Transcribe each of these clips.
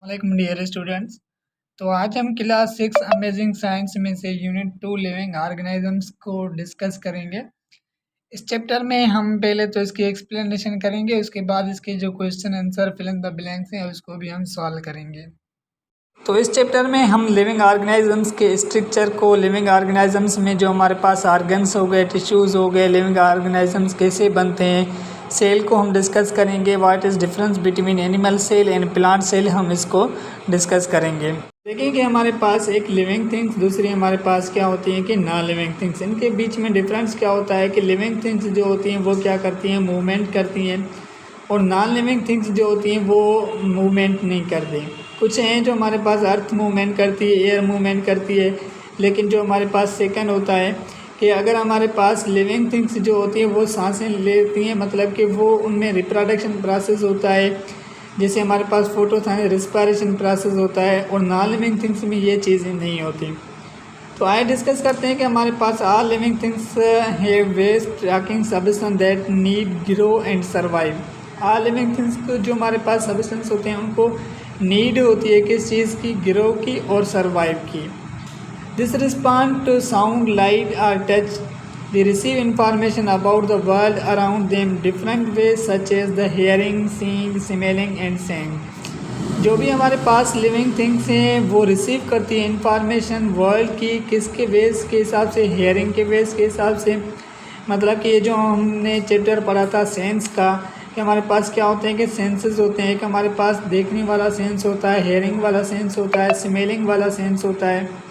वालेकुम dear students. तो आज हम क्लास 6 अमेजिंग साइंस में से यूनिट 2 लिविंग ऑर्गेनिजम्स को डिस्कस करेंगे। इस चैप्टर में हम पहले तो इसकी एक्सप्लेनेशन करेंगे, उसके बाद इसके जो question answer fill in the blanks हैं उसको भी हम सॉल्व करेंगे। तो इस चैप्टर में हम लिविंग ऑर्गेनिजम्स के स्ट्रक्चर को, लिविंग ऑर्गेनिजम्स में जो हमारे पास ऑर्गन्स हो गए, टिश्यूज़ हो गए, लिविंग ऑर्गेनिजम्स कैसे बनते हैं, सेल को हम डिस्कस करेंगे। What is difference between animal cell and plant cell, हम इसको डिस्कस करेंगे। देखिए कि हमारे पास एक लिविंग थिंग्स, दूसरी हमारे पास क्या होती हैं कि नॉन लिविंग थिंग्स। इनके बीच में डिफरेंस क्या होता है कि लिविंग थिंग्स जो होती हैं वो क्या करती हैं, मूवमेंट करती हैं, और नॉन लिविंग थिंग्स जो होती हैं वो मूवमेंट नहीं करती। कुछ हैं जो हमारे पास अर्थ मूवमेंट करती है, एयर मूवमेंट करती है, लेकिन जो हमारे पास सेकंड होता है कि अगर हमारे पास लिविंग थिंग्स जो होती हैं वो सांसें लेती हैं, मतलब कि वो उनमें रिप्रोडक्शन प्रोसेस होता है, जैसे हमारे पास फोटोसिंथेसिस रिस्पिरेशन प्रोसेस होता है, और नॉन लिविंग थिंग्स में ये चीज़ें नहीं होती। तो आइए डिस्कस करते हैं कि हमारे पास all living things have waste tracking substance that need grow and survive. All living things को जो हमारे पास सब्सटेंस होते हैं उनको नीड होती है किस चीज़ की, ग्रो की और सर्वाइव की। This respond to sound, light और touch. They receive information about the world around them different ways such as the hearing, seeing, smelling and saying. जो भी हमारे पास लिविंग थिंग्स हैं वो रिसीव करती है इंफॉर्मेशन वर्ल्ड की, किसके बेस के हिसाब से, हेयरिंग के बेस के हिसाब से। मतलब कि ये जो हमने चैप्टर पढ़ा था सेंस का, कि हमारे पास क्या होते हैं कि सेंसेस होते हैं। एक हमारे पास देखने वाला सेंस होता है, हेयरिंग वाला सेंस होता है, स्मेलिंग वाला सेंस होता है।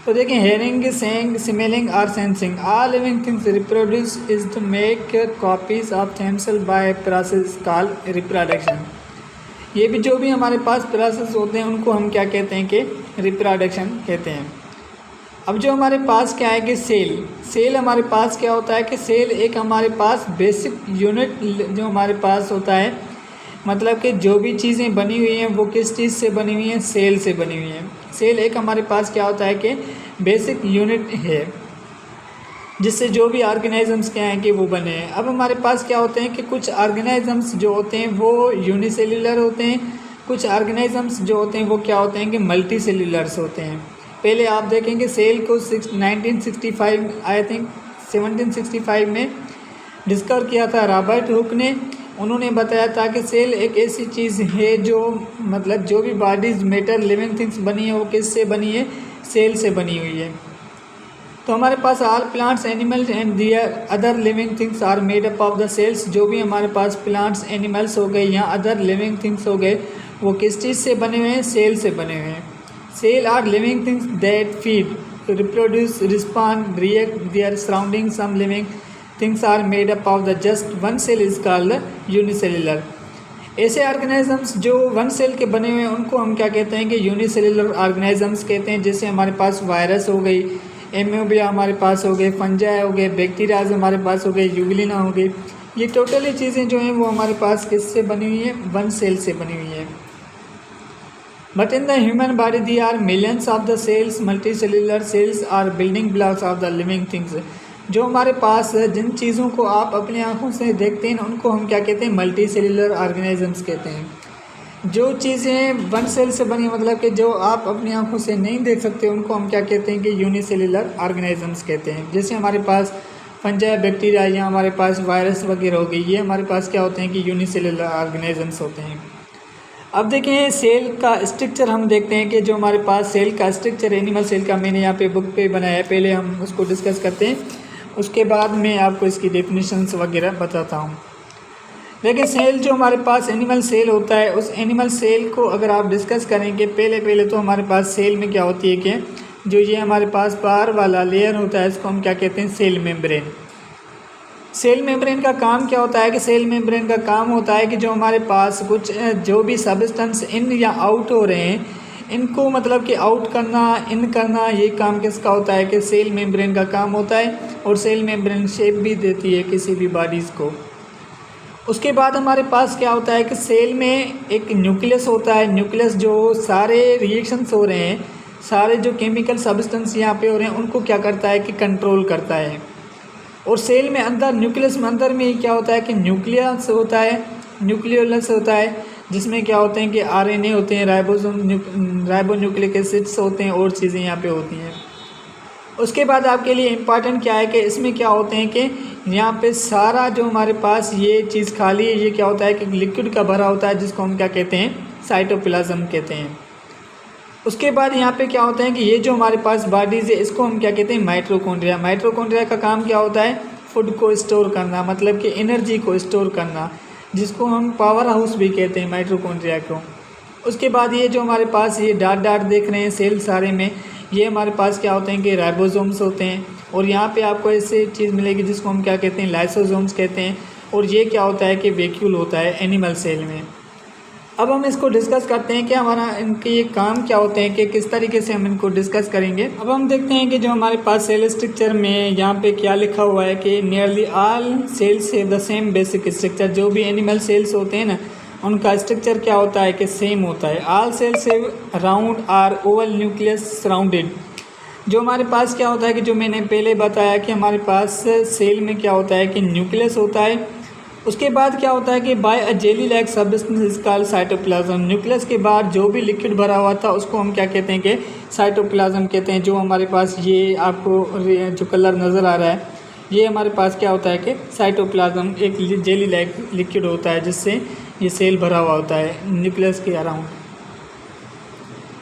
तो देखिए, हेयरिंग, सेइंग, स्मेलिंग और sensing. All living things reproduce is to make copies of themself by process called reproduction. ये भी जो भी हमारे पास प्रोसेस होते हैं उनको हम क्या कहते हैं कि रिप्रोडक्शन कहते हैं। अब जो हमारे पास क्या है कि सेल हमारे पास क्या होता है कि सेल एक हमारे पास बेसिक यूनिट जो हमारे पास होता है, मतलब कि जो भी चीज़ें बनी हुई हैं वो किस चीज़ से बनी हुई हैं, सेल से बनी हुई हैं। सेल एक हमारे पास क्या होता है कि बेसिक यूनिट है जिससे जो भी ऑर्गेनिजम्स क्या हैं कि वो बने हैं। अब हमारे पास क्या होते हैं कि कुछ ऑर्गेनिजम्स जो होते हैं वो यूनिसेल्युलर होते हैं, कुछ ऑर्गेनिजम्स जो होते हैं वो क्या होते हैं कि मल्टी सेल्युलर्स होते हैं। पहले आप देखेंगे सेल को 1965 आई थिंक 1765 में डिस्कवर किया था रॉबर्ट हुक ने। उन्होंने बताया था कि सेल एक ऐसी चीज़ है जो मतलब जो भी बॉडीज, मैटर, लिविंग थिंग्स बनी है वो किससे बनी है, सेल से बनी हुई है। तो हमारे पास all plants, animals and their other living things are made up of the cells. जो भी हमारे पास प्लांट्स, एनिमल्स हो गए या अदर लिविंग थिंग्स हो गए वो किस चीज़ से बने हुए हैं, सेल से बने हुए हैं। Cell are living things that feed, reproduce, respond, react their surrounding. Some living things are made up of the just one cell is called unicellular. ऐसे ऑर्गेनिजम्स जो वन सेल के बने हुए हैं उनको हम क्या कहते हैं कि यूनिसेल्युलर ऑर्गेनिजम्स कहते हैं। जैसे हमारे पास वायरस हो गई, एमोबिया हमारे पास हो गए, फंजाई हो गए, बैक्टीरियाज हमारे पास हो गए, यूग्लिना हो गई। ये टोटली चीज़ें जो हैं वो हमारे पास किससे बनी हुई हैं, वन सेल से बनी हुई हैं। But in the human body there are millions of the cells. Multicellular cells are building blocks of the living things. जो हमारे पास जिन चीज़ों को आप अपनी आंखों से देखते हैं उनको हम क्या कहते हैं, मल्टी सेल्युलर ऑर्गेनिजम्स कहते हैं। जो चीज़ें वन सेल से बनी, मतलब कि जो आप अपनी आंखों से नहीं देख सकते, उनको हम क्या कहते हैं कि यूनिसेल्युलर ऑर्गेनिजम्स कहते हैं। जैसे हमारे पास फंजाई, बैक्टीरिया या हमारे पास वायरस वगैरह हो गई, ये हमारे पास क्या होते हैं कि यूनिसेल्युलर ऑर्गेनिजम्स होते हैं। अब देखें सेल का स्ट्रक्चर हम देखते हैं कि जो हमारे पास सेल का स्ट्रक्चर एनिमल सेल का मैंने यहाँ पे बुक पे बनाया है, पहले हम उसको डिस्कस करते हैं, उसके बाद मैं आपको इसकी डेफिनेशंस वगैरह बताता हूँ। देखिए, सेल जो हमारे पास एनिमल सेल होता है, उस एनिमल सेल को अगर आप डिस्कस करेंगे पहले तो हमारे पास सेल में क्या होती है कि जो ये हमारे पास बाहर वाला लेयर होता है इसको हम क्या कहते हैं, सेल मेम्ब्रेन। सेल मेम्ब्रेन का काम क्या होता है कि सेल मेम्ब्रेन का काम होता है कि जो हमारे पास कुछ जो भी सब्सटेंस इन या आउट हो रहे हैं इनको मतलब कि आउट करना, इन करना, ये काम किसका होता है कि सेल मेम्ब्रेन का काम होता है। और सेल मेम्ब्रेन शेप भी देती है किसी भी बॉडीज़ को। उसके बाद हमारे पास क्या होता है कि सेल में एक न्यूक्लियस होता है। न्यूक्लियस जो सारे रिएक्शंस हो रहे हैं, सारे जो केमिकल सब्सटेंस यहाँ पे हो रहे हैं उनको क्या करता है कि कंट्रोल करता है। और सेल में अंदर, न्यूक्लियस में अंदर में क्या होता है कि न्यूक्लियस होता है, न्यूक्लियोलस होता है, जिसमें क्या होते हैं कि आरएनए होते हैं, राइबोन्यूक्लिक एसिड्स होते हैं और चीज़ें यहाँ पे होती हैं। उसके बाद आपके लिए इम्पॉर्टेंट क्या है कि इसमें क्या होते हैं कि यहाँ पे सारा जो हमारे पास ये चीज़ खाली है, ये क्या होता है कि लिक्विड का भरा होता है, जिसको हम क्या कहते हैं, साइटोप्लाज्म कहते हैं। उसके बाद यहाँ पे क्या होता है कि ये जो हमारे पास बॉडीज़ है, इसको हम क्या कहते हैं, माइटोकॉन्ड्रिया। माइटोकॉन्ड्रिया का काम क्या होता है, फूड को स्टोर करना, मतलब कि एनर्जी को स्टोर करना, जिसको हम पावर हाउस भी कहते हैं माइटोकॉन्ड्रिया को। उसके बाद ये जो हमारे पास ये डाट डाट देख रहे हैं सेल सारे में, ये हमारे पास क्या होते हैं कि राइबोसोम्स होते हैं। और यहाँ पे आपको ऐसे चीज़ मिलेगी जिसको हम क्या कहते हैं, लाइसोसोम्स कहते हैं। और ये क्या होता है कि वैक्यूल होता है एनिमल सेल में। अब हम इसको डिस्कस करते हैं कि हमारा इनके ये काम क्या होते हैं, कि किस तरीके से हम इनको डिस्कस करेंगे। अब हम देखते हैं कि जो हमारे पास सेल स्ट्रक्चर में यहाँ पे क्या लिखा हुआ है कि nearly all cells have the same basic structure. जो भी एनिमल सेल्स होते हैं ना, उनका स्ट्रक्चर क्या होता है कि सेम होता है। All cells have round or oval nucleus surrounded. जो हमारे पास क्या होता है कि जो मैंने पहले बताया कि हमारे पास सेल में क्या होता है कि न्यूक्लियस होता है। उसके बाद क्या होता है कि by a jelly like substance is called cytoplasm. Nucleus के बाद जो भी लिक्विड भरा हुआ था उसको हम क्या कहते हैं कि साइटोप्लाज्म कहते हैं। जो हमारे पास ये आपको जो कलर नज़र आ रहा है, ये हमारे पास क्या होता है कि साइटोप्लाज्म एक जेली लाइक लिक्विड होता है, जिससे ये सेल भरा हुआ होता है न्यूक्लियस के around.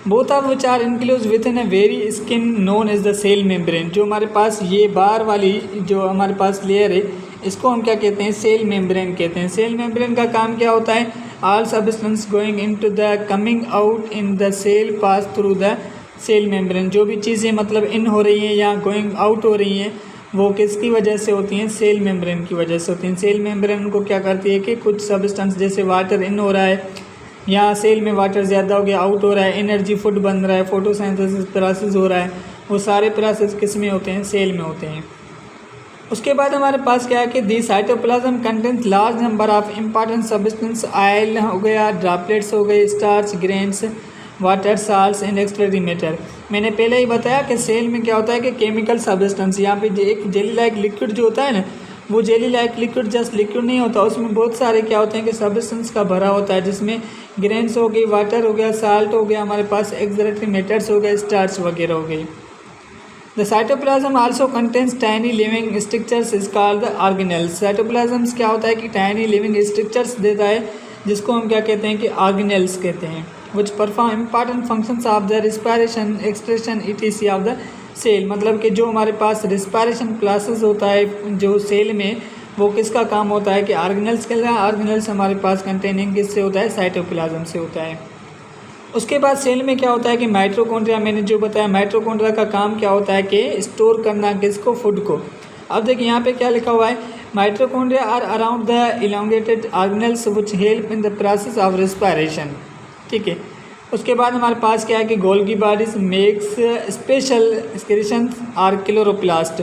Both of which are enclosed within a very skin known as the cell membrane. जो हमारे पास ये बाहर वाली जो हमारे पास लेयर है, इसको हम क्या कहते हैं, सेल मेम्ब्रेन कहते हैं। सेल मेम्ब्रेन का काम क्या होता है, all substance going into the coming out in the cell pass through the cell membrane. जो भी चीज़ें मतलब इन हो रही हैं या गोइंग आउट हो रही हैं, वो किसकी वजह से होती हैं, सेल मेम्ब्रेन की वजह से होती हैं। सेल मेम्ब्रेन उनको क्या करती है कि कुछ सब्सटेंस जैसे वाटर इन हो रहा है, यहाँ सेल में वाटर ज़्यादा हो गया, आउट हो रहा है, एनर्जी फूड बन रहा है, फोटोसिंथेसिस प्रोसेस हो रहा है, वो सारे प्रोसेस किस में होते हैं, सेल में होते हैं। उसके बाद हमारे पास क्या है कि the cytoplasm contains large number of important substance. Oil हो गया, ड्रॉपलेट्स हो गए, starch, grains, water, salts and excretory matter. मैंने पहले ही बताया कि सेल में क्या होता है कि केमिकल सब्सटेंस, यहाँ पे एक जेली लाइक लिक्विड जो होता है ना, वो jelly like liquid just liquid नहीं होता, उसमें बहुत सारे क्या होते हैं कि सब्सटेंस का भरा होता है, जिसमें ग्रेन्स हो गई, वाटर हो गया, साल्ट हो गया, हमारे पास एक्सक्रीटरी मैटर्स हो गए, स्टार्च वगैरह हो गई। The cytoplasm also contains tiny living structures is called the organelles। cytoplasm क्या होता है कि tiny living structures देता है, जिसको हम क्या कहते हैं कि organelles कहते हैं, which perform important functions of the respiration, excretion, etc. of the cell। मतलब कि जो हमारे पास respiration process होता है जो सेल में, वो किसका काम होता है कि organelles के लिए। organelles हमारे पास containing किससे होता है, cytoplasm से होता है। उसके बाद सेल में क्या होता है कि माइटोकॉन्ड्रिया, मैंने जो बताया माइटोकॉन्ड्रिया का काम क्या होता है कि स्टोर करना किसको, फूड को। अब देखिए यहाँ पे क्या लिखा हुआ है, mitochondria are around the elongated organelles which help in the process of respiration. ठीक है। उसके बाद हमारे पास क्या है कि Golgi bodies makes special excretion or chloroplast.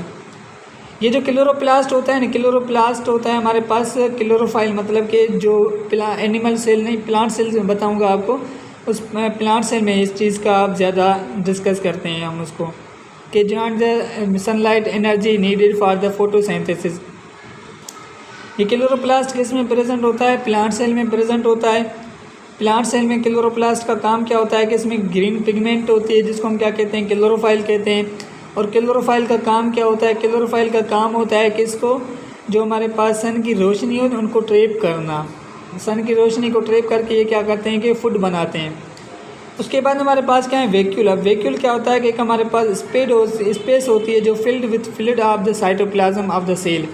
ये जो क्लोरोप्लास्ट होता है ना, क्लोरोप्लास्ट होता है हमारे पास क्लोरोफाइल, मतलब कि जो एनिमल सेल नहीं, प्लांट सेल बताऊँगा आपको, उस प्लांट सेल में इस चीज़ का आप ज़्यादा डिस्कस करते हैं हम उसको, कि joint the sunlight energy needed for the photosynthesis. ये क्लोरोप्लास्ट किस में प्रेजेंट होता है, प्लांट सेल में प्रेजेंट होता है। प्लांट सेल में क्लोरोप्लास्ट का काम क्या होता है कि इसमें ग्रीन पिगमेंट होती है, जिसको हम क्या कहते हैं, क्लोरोफाइल कहते हैं। और क्लोरोफाइल का काम क्या होता है, क्लोरोफाइल का काम होता है कि इसको जो हमारे पास सन की रोशनी हो उनको ट्रैप करना। सन की रोशनी को ट्रैप करके ये क्या करते हैं कि फूड बनाते हैं। उसके बाद हमारे पास क्या है, वैक्यूल। अब वैक्यूल क्या होता है कि एक हमारे पास स्पेस होती है जो filled with fluid of the cytoplasm of the cell.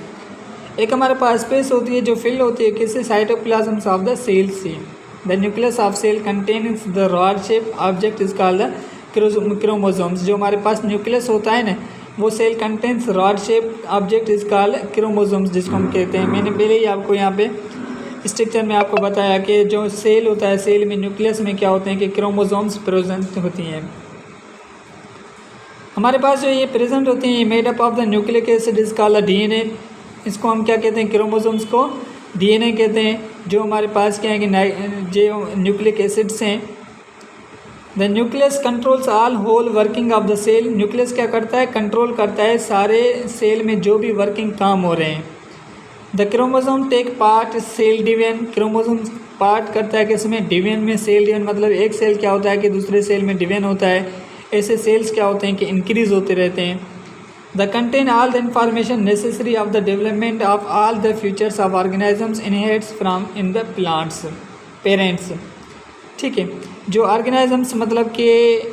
एक हमारे पास स्पेस होती है जो फिल्ड होती है किससे, साइटोप्लाज्म ऑफ द सेल से। The nucleus of cell contains the rod shape object is called the chromosomes. जो हमारे पास न्यूक्लियस होता है ना, वो cell contains rod shape object is called chromosomes, जिसको हम कहते हैं। मैंने पहले ही आपको यहाँ पे स्ट्रक्चर में आपको बताया कि जो सेल होता है, सेल में न्यूक्लियस में क्या होते हैं कि क्रोमोसोम्स प्रेजेंट होती हैं। हमारे पास जो ये प्रेजेंट होती हैं, ये made up of the nucleic acid is called DNA. इसको हम क्या कहते हैं, क्रोमोसोम्स को डीएनए कहते हैं। जो हमारे पास क्या है कि जो न्यूक्लिक एसिड्स हैं। The nucleus controls all whole working of the cell. Nucleus क्या करता है, कंट्रोल करता है सारे सेल में जो भी वर्किंग काम हो रहे हैं। The chromosome take part cell division. Chromosome part करता है कि इसमें डिवीजन में सेल डिवीजन मतलब एक सेल क्या होता है कि दूसरे सेल में डिवीजन होता है, ऐसे सेल्स क्या होते हैं कि इंक्रीज होते रहते हैं। The contain all the information necessary of the development of all the features of organisms inherits from in the plants parents. ठीक है, जो ऑर्गेनिजम्स मतलब कि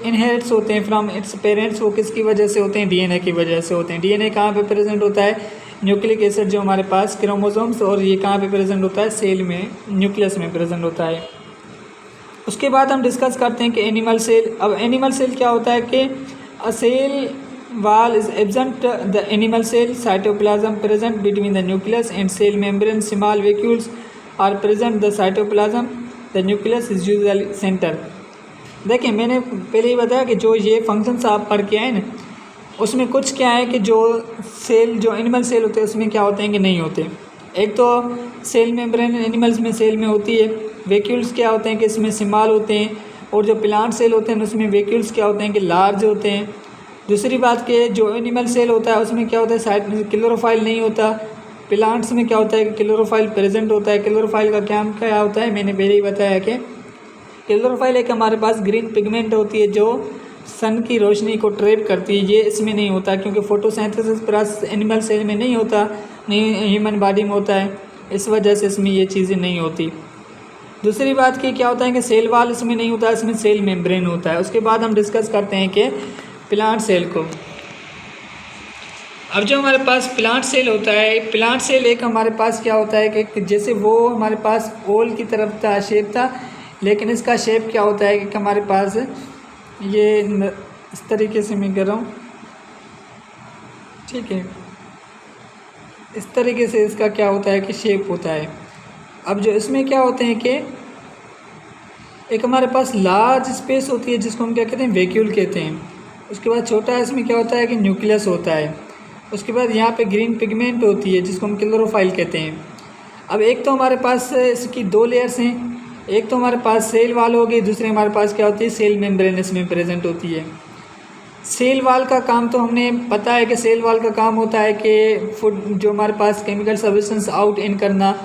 इनहेरिट्स होते हैं फ्रॉम इट्स पेरेंट्स, वो किसकी वजह से होते हैं, डीएनए की वजह से होते हैं। डीएनए कहाँ पे प्रेजेंट होता है, न्यूक्लिक एसिड जो हमारे पास क्रोमोसोम्स, और ये कहाँ पे प्रेजेंट होता है, सेल में, न्यूक्लियस में प्रेजेंट होता है। उसके बाद हम डिस्कस करते हैं कि एनिमल सेल। अब एनिमल सेल क्या होता है कि अ cell wall is absent the animal cell cytoplasm present between the nucleus and cell membrane, small vacuoles are present the cytoplasm, the nucleus is usually center। देखिए मैंने पहले ही बताया कि जो ये फंक्शंस आप पढ़ के आए ना, उसमें कुछ क्या है कि जो सेल जो एनिमल सेल होते हैं उसमें क्या होते हैं कि नहीं होते। एक तो सेल मेम्ब्रेन एनिमल्स में सेल में होती है, वैक्यूल्स क्या होते हैं कि इसमें स्मॉल होते हैं, और जो प्लांट सेल होते हैं उसमें वैक्यूल्स क्या होते हैं कि लार्ज होते हैं। दूसरी बात कि जो एनिमल सेल होता है उसमें क्या होता है, साइड में क्लोरोफाइल नहीं होता। प्लांट्स में क्या होता है कि क्लोरोफाइल प्रेजेंट होता है। क्लोरोफाइल का क्या होता है, मैंने पहले ही बताया कि क्लोरोफाइल एक हमारे पास ग्रीन पिगमेंट होती है जो सन की रोशनी को ट्रैप करती है। ये इसमें नहीं होता क्योंकि फोटोसिंथेसिस प्रोसेस एनिमल सेल में नहीं होता, नहीं ह्यूमन बॉडी में होता है, इस वजह से इसमें ये चीज़ें नहीं होती। दूसरी बात की क्या होता है कि सेल वाल इसमें नहीं होता, इसमें सेल मेम्ब्रेन होता है। उसके बाद हम डिस्कस करते हैं कि प्लांट सेल को। अब जो हमारे पास प्लांट सेल होता है, प्लांट सेल एक हमारे पास क्या होता है कि जैसे वो हमारे पास ओल की तरफ था, शेप था, लेकिन इसका शेप क्या होता है कि हमारे पास ये इस तरीके से मैं कर रहा हूँ, ठीक है, इस तरीके से इसका क्या होता है कि शेप होता है। अब जो इसमें क्या होते हैं कि एक हमारे पास लार्ज स्पेस होती है जिसको हम क्या कहते हैं, वैक्यूल कहते हैं। उसके बाद छोटा इसमें क्या होता है कि न्यूक्लियस होता है। उसके बाद यहाँ पे ग्रीन पिगमेंट होती है जिसको हम क्लोरोफाइल कहते हैं। अब एक तो हमारे पास इसकी दो लेयर्स हैं, एक तो हमारे पास सेल वाल हो गई, दूसरे हमारे पास क्या होती है, सेल मेम्ब्रेन इसमें प्रेजेंट होती है। सेल वाल का काम तो हमने पता है कि सेल वाल का काम होता है कि फूड जो हमारे पास केमिकल सब्सटेंस आउट इन करना,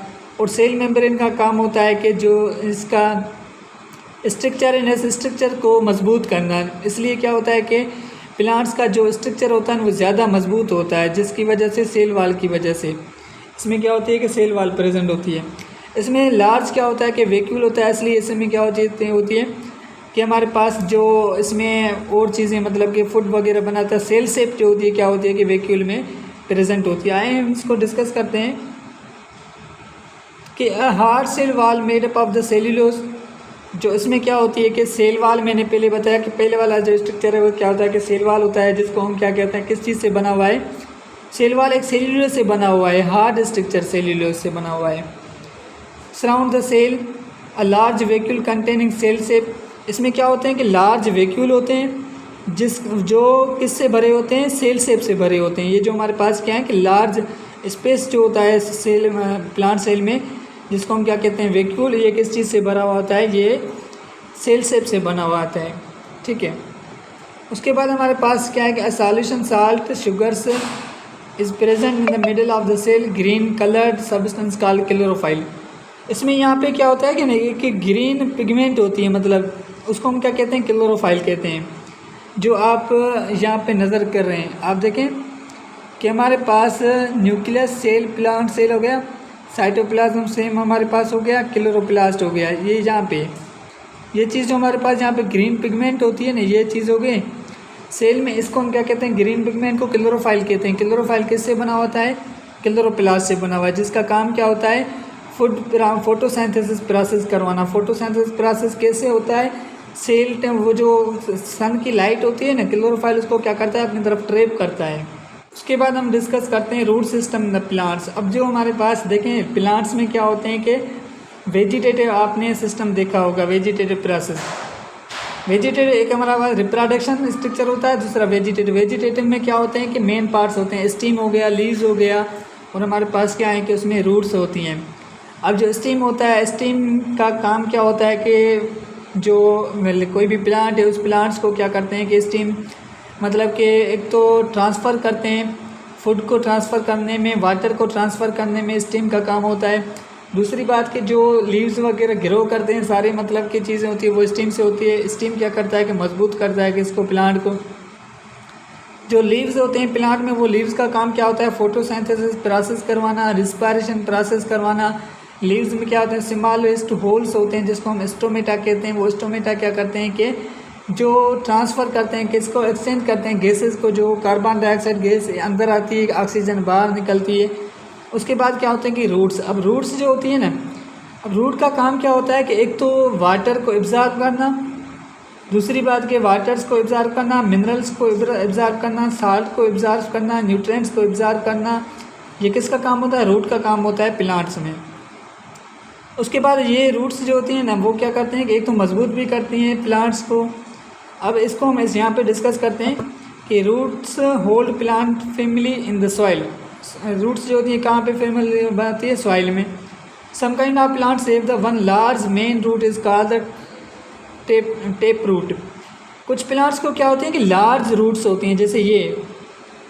और सेल मेम्ब्रेन का काम होता है कि जो इसका स्ट्रक्चर है इस स्ट्रक्चर को मजबूत करना। इसलिए क्या होता है कि प्लांट्स का जो स्ट्रक्चर होता है वो ज़्यादा मजबूत होता है, जिसकी वजह से सेल वाल की वजह से इसमें क्या होती है कि सेल वाल प्रेजेंट होती है। इसमें लार्ज क्या होता है कि वैक्यूल होता है, इसलिए इसमें क्या होती है कि हमारे पास जो इसमें और चीज़ें मतलब कि फूड वगैरह बनाता है, सेल शेप जो होती है क्या होती है कि वैक्यूल में प्रेजेंट होती है। आए हम इसको डिस्कस करते हैं कि hard cell wall made up of the cellulose. जो इसमें क्या होती है कि सेल वाल, मैंने पहले बताया कि पहले वाला जो स्ट्रक्चर है वो क्या होता है कि सेल वाल होता है, जिसको हम क्या कहते हैं, किस चीज़ से बना हुआ है, सेल वाल एक सेल्यूलोज से बना हुआ है, हार्ड स्ट्रक्चर सेल्यूलोज से बना हुआ है। Surround the cell a large vacuole containing cell shape. इसमें क्या होते हैं कि लार्ज वैक्यूल होते हैं जो किससे भरे होते हैं, सेल शेप से भरे होते हैं। ये जो हमारे पास क्या है कि लार्ज स्पेस जो होता है सेल प्लांट सेल में, जिसको हम क्या कहते हैं, वैक्यूल, ये किस चीज़ से भरा हुआ होता है, ये सेल शेप से बना हुआ आता है। ठीक है, उसके बाद हमारे पास क्या है कि solution salt sugars is present in the middle of the cell, green coloured substance called chlorophyll. इसमें यहाँ पे क्या होता है कि नहीं कि ग्रीन पिगमेंट होती है, मतलब उसको हम क्या कहते हैं, क्लोरोफाइल कहते हैं। जो आप यहाँ पे नज़र कर रहे हैं, आप देखें कि हमारे पास न्यूक्लियस सेल, प्लांट सेल हो गया, साइटोप्लाज्म सेम हमारे पास हो गया, क्लोरोप्लास्ट हो गया। ये यहाँ पे ये चीज़ जो हमारे पास यहाँ पे ग्रीन पिगमेंट होती है ना, ये चीज़ हो गई सेल में, इसको हम क्या कहते हैं, ग्रीन पिगमेंट को क्लोरोफाइल कहते हैं। क्लोरोफाइल किससे बना होता है, क्लोरोप्लास्ट से बना हुआ है, जिसका काम क्या होता है, फोटोसिंथेसिस प्रोसेस करवाना। फोटोसिंथेसिस प्रोसेस कैसे होता है, सेल वो जो सन की लाइट होती है ना, क्लोरोफाइल उसको क्या करता है, अपनी तरफ ट्रैप करता है। उसके बाद हम डिस्कस करते हैं root system in the plants. अब जो हमारे पास देखें प्लांट्स में क्या होते हैं कि वेजिटेटिव, आपने सिस्टम देखा होगा, वेजिटेटिव प्रोसेस। वेजिटेटिव एक हमारा पास रिप्रोडक्शन स्ट्रक्चर होता है, दूसरा वेजिटेटिव। वेजिटेटिव में क्या होते हैं कि मेन पार्ट्स होते हैं, स्टीम हो गया, लीव्स हो गया, और हमारे पास क्या है कि उसमें रूट्स होती हैं। अब जो स्टीम होता है, स्टीम का काम क्या होता है कि जो कोई भी प्लांट है उस प्लांट्स को क्या करते हैं कि स्टीम मतलब कि एक तो ट्रांसफ़र करते हैं, फूड को ट्रांसफ़र करने में, वाटर को ट्रांसफ़र करने में स्टीम का काम होता है। दूसरी बात कि जो लीव्स वगैरह ग्रो करते हैं सारे मतलब की चीज़ें होती है वो स्टीम से होती है। स्टीम क्या करता है कि मजबूत करता है कि इसको प्लांट को। जो लीव्स होते हैं प्लांट में, वो लीव्स का काम क्या होता है, फोटोसिंथेसिस प्रोसेस करवाना, रिस्पायरेशन प्रोसेस करवाना। लीव्स में क्या होते हैं, स्मॉलेस्ट होल्स होते हैं जिसको हम स्टोमेटा कहते हैं। वो स्टोमेटा क्या करते हैं कि जो ट्रांसफ़र करते हैं, किसको एक्सचेंज करते हैं, गैसेस को। जो कार्बन डाइऑक्साइड गैस अंदर आती है, ऑक्सीजन बाहर निकलती है। उसके बाद क्या होता है कि रूट्स, अब रूट्स जो होती है ना, अब रूट का काम क्या होता है कि एक तो वाटर को एब्जॉर्ब करना, दूसरी बात के वाटर्स को एब्जॉर्ब करना, मिनरल्स को एब्जॉर्ब करना, साल्ट को एब्जॉर्ब करना, न्यूट्रिएंट्स को एब्जॉर्ब करना। ये किसका काम होता है, रूट का काम होता है प्लांट्स में। उसके बाद ये रूट्स जो होती हैं ना, वो क्या करते हैं कि एक तो मजबूत भी करती हैं प्लांट्स को। अब इसको हम यहाँ पे डिस्कस करते हैं कि roots hold plant family in the soil. Roots जो होती है कहाँ पे फैमिली बनाती है, सॉइल में। Some kind of plants have the one large main root is called the tap root. कुछ प्लांट्स को क्या होते हैं कि लार्ज रूट्स होती हैं, जैसे ये,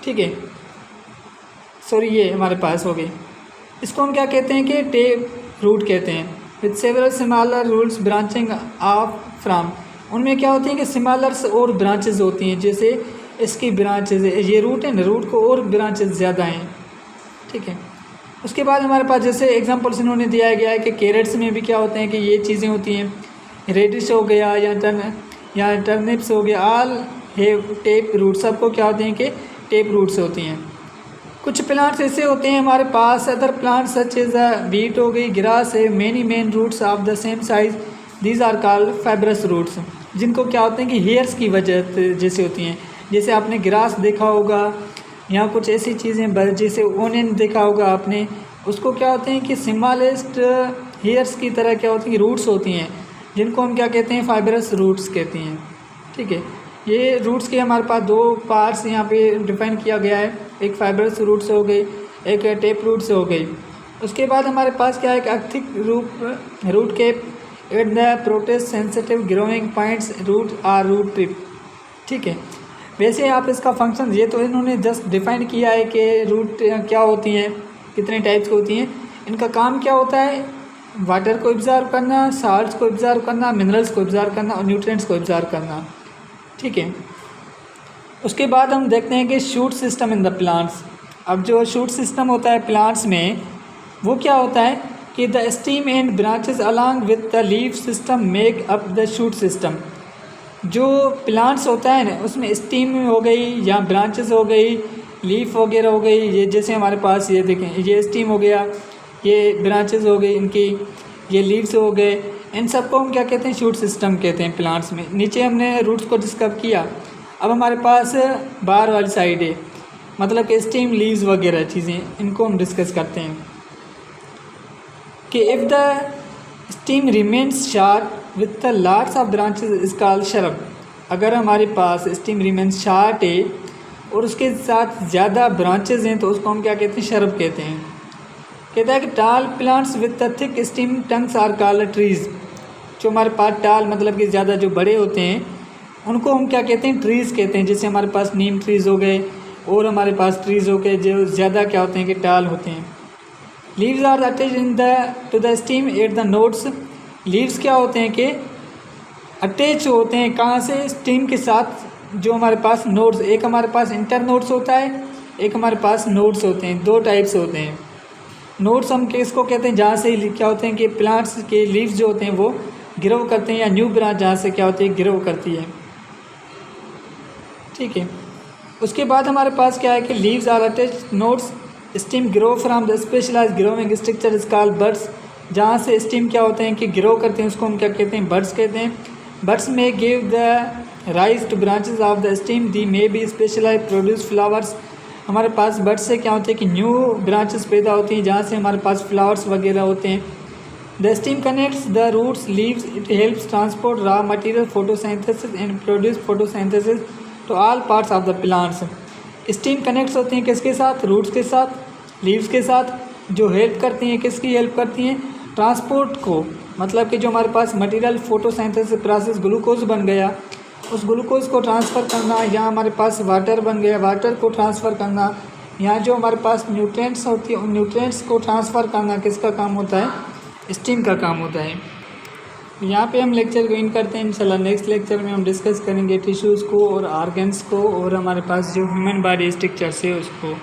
ठीक है, सॉरी ये हमारे पास हो गई। इसको हम क्या कहते हैं कि टेप रूट कहते हैं। With several smaller roots branching off from, उनमें क्या होती हैं कि स्मॉलर और ब्रांचेस होती हैं, जैसे इसकी ब्रांचेज, ये रूट है ना, रूट को और ब्रांचेस ज़्यादा हैं, ठीक है। उसके बाद हमारे पास जैसे एग्जांपल्स इन्होंने दिया गया है कि कैरेट्स में भी क्या होते हैं कि ये चीज़ें होती हैं, रेडिश हो गया या टर्निप्स हो गया, ऑल हैव टेप रूट, सबको क्या होते हैं कि टेप रूट्स होती हैं। कुछ प्लांट्स ऐसे होते हैं हमारे पास, other plants such as beet हो गई, ग्रास है, many main roots of the same size, these are called fibrous roots, जिनको क्या होते हैं कि हेयर्स की वजह जैसे होती हैं। जैसे आपने ग्रास देखा होगा या कुछ ऐसी चीज़ें, जैसे ओनियन देखा होगा आपने, उसको क्या होते हैं कि स्मॉलेस्ट हेयर्स की तरह क्या होती हैं, रूट्स होती हैं, जिनको हम क्या कहते हैं, फाइब्रस रूट्स कहते हैं, ठीक है। ये रूट्स के हमारे पास दो पार्ट्स यहाँ पे डिफाइन किया गया है, एक फाइब्रस रूट्स हो गई, एक टेप रूट्स हो गई। उसके बाद हमारे पास क्या है कि thick root cap at the protest sensitive growing points root or root tip, ठीक है। वैसे आप इसका फंक्शन, ये तो इन्होंने जस्ट डिफाइन किया है कि रूट क्या होती हैं, कितने टाइप्स की होती हैं, इनका काम क्या होता है, वाटर को एब्जॉर्ब करना, साल्ट्स को एब्जॉर्ब करना, मिनरल्स को एब्जॉर्ब करना और न्यूट्रिएंट्स को एब्जॉर्ब करना, ठीक है। उसके बाद हम देखते हैं कि shoot system in the plants. अब जो शूट सिस्टम होता है प्लांट्स में, वो क्या होता है कि the steam and branches along with the leaf system make up the shoot system. जो प्लांट्स होता है ना, उसमें स्टीम हो गई या ब्रांचेस हो गई, लीफ वगैरह हो गई, ये जैसे हमारे पास ये देखें, ये स्टीम हो गया, ये ब्रांचेस हो गई इनकी, ये लीव्स हो गए, इन सबको हम क्या कहते हैं, शूट सिस्टम कहते हैं प्लांट्स में। नीचे हमने रूट्स को डिस्कस किया। अब हमारे पास बाहर वाली साइड है, मतलब कि स्टीम, लीव्स वगैरह चीज़ें, इनको हम डिस्कस करते हैं कि if the stem remains short with the lots of branches is called shrub. अगर हमारे पास स्टीम रिमेन्स शार्ट है और उसके साथ ज़्यादा ब्रांचेस हैं तो उसको हम क्या कहते हैं, शरब कहते हैं। कहता है कि tall plants with the thick stem trunks are called trees. जो हमारे पास टाल मतलब कि ज़्यादा जो बड़े होते हैं उनको हम क्या कहते हैं, ट्रीज़ कहते हैं। जैसे हमारे पास नीम ट्रीज़ हो गए और हमारे पास ट्रीज़ हो गए जो ज़्यादा क्या होते हैं कि टाल होते हैं। Leaves are attached in the to the stem at the nodes. Leaves क्या होते हैं कि अटैच होते हैं, कहाँ से, स्टीम के साथ। जो हमारे पास नोड्स, एक हमारे पास इंटर नोड्स होता है, एक हमारे पास नोड्स होते हैं, दो टाइप्स होते हैं। नोड्स हम किसको कहते हैं, जहाँ से क्या होते हैं कि प्लांट्स के लीव्स जो होते हैं वो ग्रो करते हैं, या न्यू ब्रांच जहाँ से क्या होती है, ग्रो करती है, ठीक है। उसके बाद हमारे पास क्या है कि leaves are attached nodes, stem grow from the specialised growing structure is called buds. जहाँ से स्टीम क्या होते हैं कि ग्रो करते हैं, उसको हम क्या कहते हैं, बड्स कहते हैं। बड्स में give the rise to branches of the stem, they may be specialise produce flowers. हमारे पास बड्स से क्या होते हैं कि न्यू ब्रांचेस पैदा होती हैं, जहाँ से हमारे पास फ्लावर्स वगैरह होते हैं। The stem connects the roots leaves, it helps transport raw material photosynthesis and produce photosynthesis to all parts of the plants. Stem connects होती हैं किसके साथ, रूट्स के साथ, लीव्स के साथ, जो हेल्प करती हैं, किसकी हेल्प करती हैं, ट्रांसपोर्ट को। मतलब कि जो हमारे पास मटेरियल फोटोसिंथेसिस प्रोसेस ग्लूकोज बन गया, उस ग्लूकोज को ट्रांसफ़र करना, या हमारे पास वाटर बन गया, वाटर को ट्रांसफ़र करना, या जो हमारे पास न्यूट्रिएंट्स होती है उन न्यूट्रिएंट्स को ट्रांसफ़र करना किसका काम होता है, स्टीम का काम होता है। यहाँ पे हम लेक्चर को इन करते हैं। इंशाल्लाह नेक्स्ट लेक्चर में हम डिस्कस करेंगे टिश्यूज़ को और ऑर्गन्स को और हमारे पास जो ह्यूमन बॉडी स्ट्रक्चर्स है उसको।